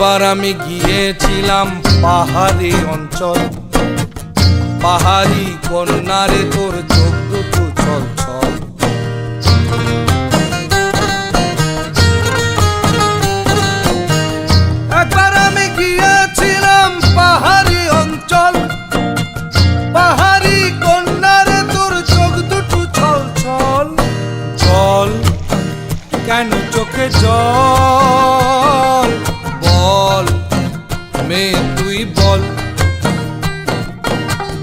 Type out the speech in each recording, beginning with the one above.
আবার আমি গিয়েছিলাম পাহাড়ি অঞ্চল, পাহাড়ি কন্যারে তোর চোখ দুটো ছল ছল। একবার আমি গিয়েছিলাম পাহাড়ি অঞ্চল, পাহাড়ি কন্যারে তোর চোখ দুটো ছল ছল। জল কেন চোখে জল, বল মেয়ে তুই বল।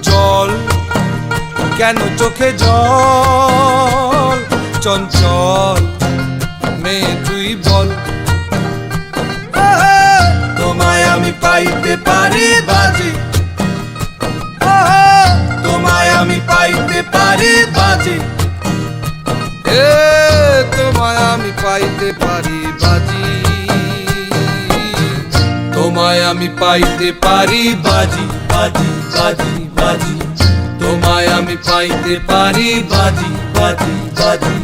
জল কেন চোখে জল, চঞ্চল মেয়ে তুই বল। তোমায় আমি পাইতে পারি বাজি, তোমায় আমি পাইতে পারি বাজি, তোমায় আমি পাইতে পারি বাজি, তোমায় আমি পাইতে পারি বাজি বাজি বাজি বাজি, তোমায় আমি পাইতে পারি বাজি বাজি বাজি।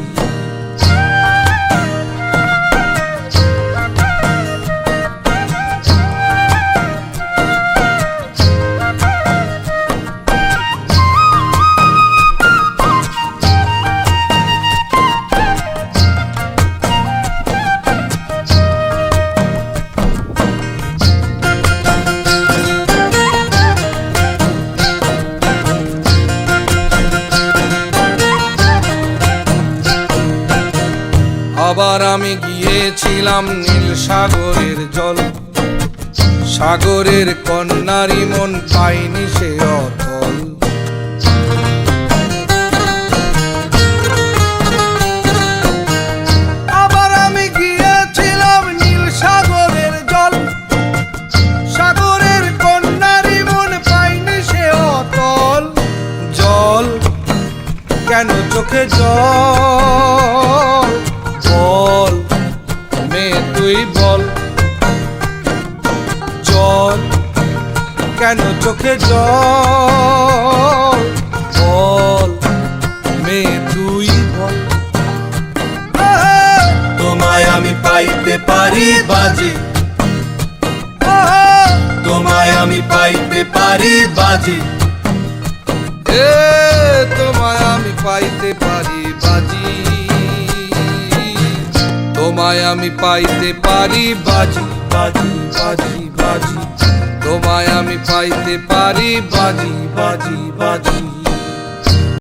আবার আমি গিয়েছিলাম নীল সাগরের জল, সাগরের কন্যারি মন পাইনি সে অতল। আবার আমি গিয়েছিলাম নীল সাগরের জল, সাগরের কন্যারি মন পাইনি সে অতল। জল কেন চোখে জল, বল মেয়ে তুই বল। জল কেন চোখে জল, বল মেয়ে তুই বল। তোমায় আমি পাইতে পারি বাজি, তোমায় আমি পাইতে পারি বাজি, তোমায় আমি পাইতে পারি বাজি, তোমায় আমি পাইতে পারি বাজি বাজি বাজি বাজি, তোমায় আমি পাইতে পারি বাজি বাজি বাজি।